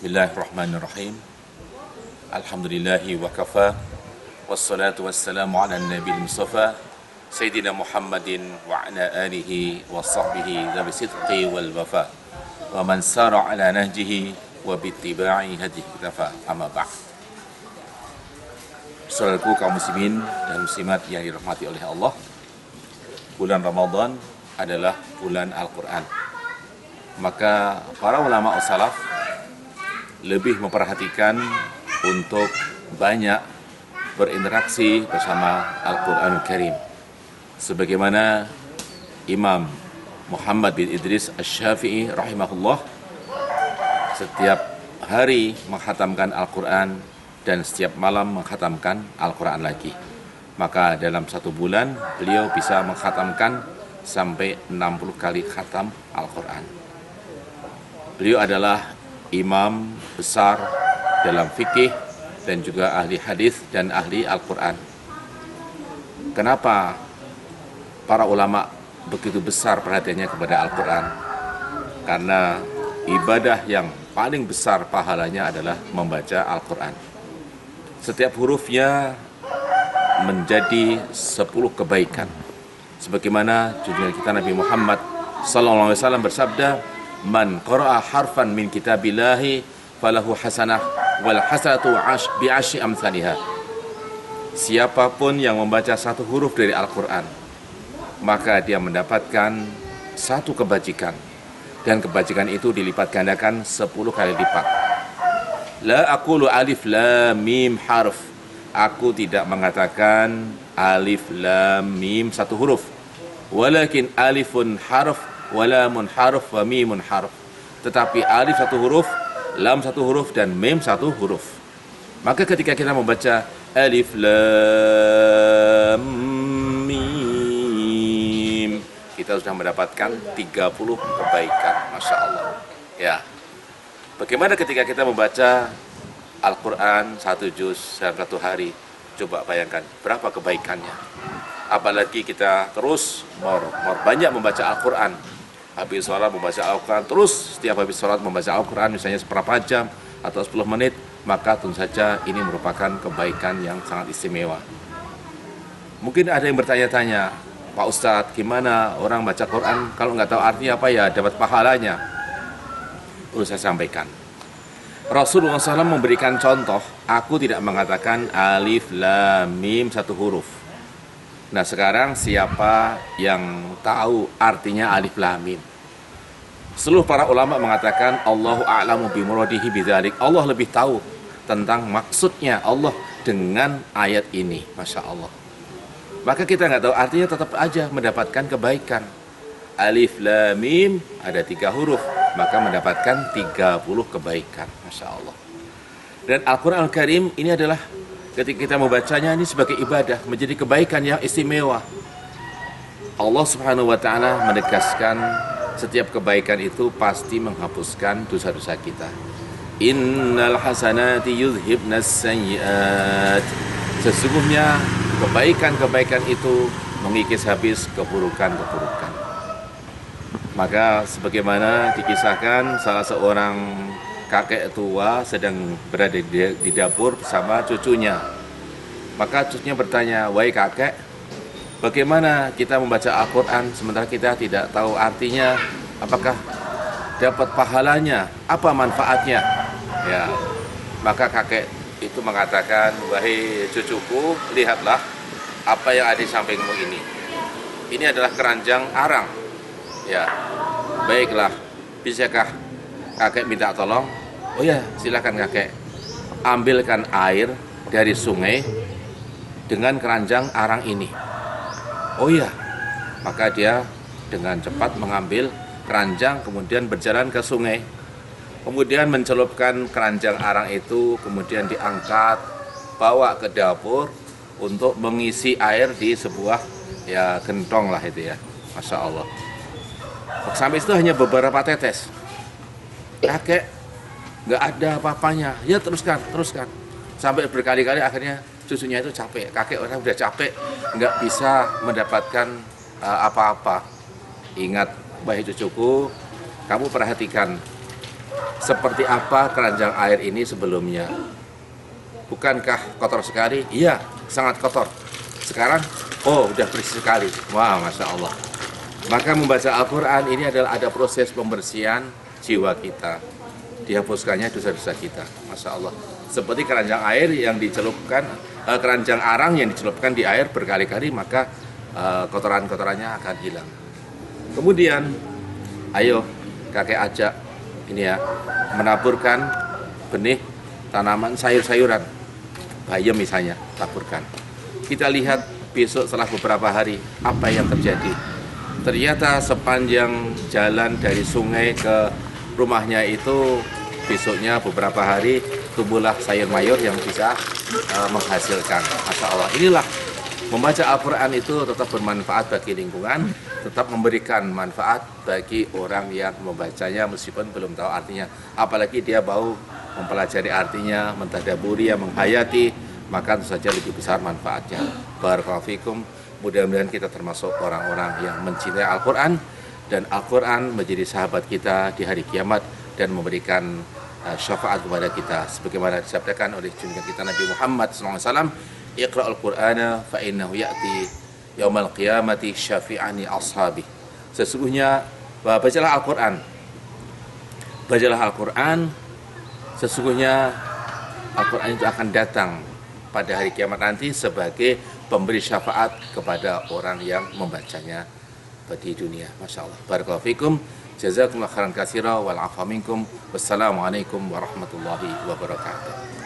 Bismillahirrahmanirrahim. Alhamdulillahi wa kafa. Wassalatu wassalamu ala nabi al-mustafa Sayyidina Muhammadin wa ala alihi wa sahbihi dhabi sidqi wal wafa wa man sara ala nahjihi wa bittiba'i hadihi kafa. Amma ba'd. Saudaraku kaum muslimin dan muslimat yang dirahmati oleh Allah, bulan Ramadan adalah bulan Al-Quran. Maka para ulama as-salaf lebih memperhatikan untuk banyak berinteraksi bersama Al-Quranul Karim. Sebagaimana Imam Muhammad bin Idris Asy-Syafi'i rahimahullah setiap hari menghatamkan Al-Quran dan setiap malam menghatamkan Al-Quran lagi. Maka dalam satu bulan beliau bisa menghatamkan sampai 60 kali khatam Al-Quran. Beliau adalah imam besar dalam fikih dan juga ahli hadis dan ahli Al-Quran. Kenapa para ulama begitu besar perhatiannya kepada Al-Quran? Karena ibadah yang paling besar pahalanya adalah membaca Al-Quran. Setiap hurufnya menjadi 10 kebaikan. Sebagaimana junjungan kita Nabi Muhammad SAW bersabda, "Man qara'a harfan min kitabillahi falahu hasanah wal hasanatu bi'asyri amsalihha." Siapapun yang membaca satu huruf dari Al-Quran, maka dia mendapatkan satu kebajikan, dan kebajikan itu dilipat gandakan 10 kali lipat. La aqulu alif lam mim harf. Aku tidak mengatakan alif lam mim satu huruf, walakin alifun harf wa lamun harf wa mimun harf. Tetapi alif satu huruf, lam satu huruf, dan mim satu huruf. Maka ketika kita membaca alif lam mim, kita sudah mendapatkan 30 kebaikan. Masya Allah. Ya. Bagaimana ketika kita membaca Al-Quran satu juz dalam satu hari? Coba bayangkan berapa kebaikannya. Apalagi kita terus banyak membaca Al-Quran. Habis sholat membaca Al-Quran, terus setiap habis sholat membaca Al-Quran, misalnya seberapa jam atau 10 menit, maka tentu saja ini merupakan kebaikan yang sangat istimewa. Mungkin ada yang bertanya-tanya, Pak Ustadz, gimana orang baca Quran kalau nggak tahu artinya apa ya dapat pahalanya? Perlu saya sampaikan, Rasulullah SAW memberikan contoh. Aku tidak mengatakan alif lam mim satu huruf. Nah sekarang siapa yang tahu artinya alif lam mim? Seluruh para ulama mengatakan Allahu a'lamu bimuradihi bidzalik. Allah lebih tahu tentang maksudnya Allah dengan ayat ini. Masya Allah. Maka kita nggak tahu artinya, tetap aja mendapatkan kebaikan. Alif lam mim ada 3 huruf, maka mendapatkan 30 kebaikan. Masya Allah. Dan Al-Quran Al-Karim ini adalah ketika kita membacanya ini sebagai ibadah, menjadi kebaikan yang istimewa. Allah Subhanahu wa ta'ala menegaskan setiap kebaikan itu pasti menghapuskan dosa-dosa kita. Innal hasanati yudhibnas sayyiat. Sesungguhnya kebaikan-kebaikan itu mengikis habis keburukan-keburukan. Maka sebagaimana dikisahkan, salah seorang kakek tua sedang berada di dapur bersama cucunya. Maka cucunya bertanya, "Wahai kakek, bagaimana kita membaca Al-Quran sementara kita tidak tahu artinya? Apakah dapat pahalanya? Apa manfaatnya?" Ya, maka kakek itu mengatakan, "Wahai cucuku, lihatlah apa yang ada di sampingmu ini. Ini adalah keranjang arang. Ya, baiklah, bisakah kakek minta tolong?" "Oh ya, silakan kakek. Ambilkan air dari sungai dengan keranjang arang ini." "Oh ya." Maka dia dengan cepat mengambil keranjang, kemudian berjalan ke sungai. Kemudian mencelupkan keranjang arang itu, kemudian diangkat, bawa ke dapur untuk mengisi air di sebuah ya gentong lah itu ya. Masya Allah. Sampai itu hanya beberapa tetes. Kakek nggak ada apa-apanya. Ya teruskan. Sampai berkali-kali akhirnya cucunya itu capek. Kakek orang udah capek, nggak bisa mendapatkan apa-apa. Ingat, wahai cucuku, kamu perhatikan seperti apa keranjang air ini sebelumnya. Bukankah kotor sekali? Iya, sangat kotor. Sekarang, oh udah bersih sekali. Wah, Masya Allah. Maka membaca Al-Quran ini adalah ada proses pembersihan jiwa kita. Dihapuskannya dosa-dosa kita. Masya Allah. Seperti keranjang air yang dicelupkan, keranjang arang yang dicelupkan di air berkali-kali, maka kotoran-kotorannya akan hilang. Kemudian, ayo kakek ajak ini ya, menaburkan benih tanaman sayur-sayuran, bayam misalnya, taburkan. Kita lihat besok setelah beberapa hari apa yang terjadi. Ternyata sepanjang jalan dari sungai ke rumahnya itu besoknya beberapa hari tumbuhlah sayur mayur yang bisa menghasilkan. Masya Allah. Inilah membaca Al-Quran itu tetap bermanfaat bagi lingkungan, tetap memberikan manfaat bagi orang yang membacanya meskipun belum tahu artinya. Apalagi dia mau mempelajari artinya, mentadaburi, menghayati, maka tentu saja lebih besar manfaatnya. Barakallahu fikum. Mudah-mudahan kita termasuk orang-orang yang mencintai Al-Quran, dan Al-Quran menjadi sahabat kita di hari kiamat dan memberikan syafaat kepada kita. Sebagaimana disabdakan oleh junjungan kita Nabi Muhammad SAW, Iqra'ul Qur'ana fa innahu ya'ti yaumal qiyamati syafi'ani ashabi. Sesungguhnya bacalah Al-Quran. Bacalah Al-Quran. Sesungguhnya Al-Quran itu akan datang pada hari kiamat nanti sebagai pemberi syafaat kepada orang yang membacanya di dunia. Masya Allah. Barakallahu fikum. Jazakumullah khairan katsira wal afa minkum. Wassalamualaikum warahmatullahi wabarakatuh.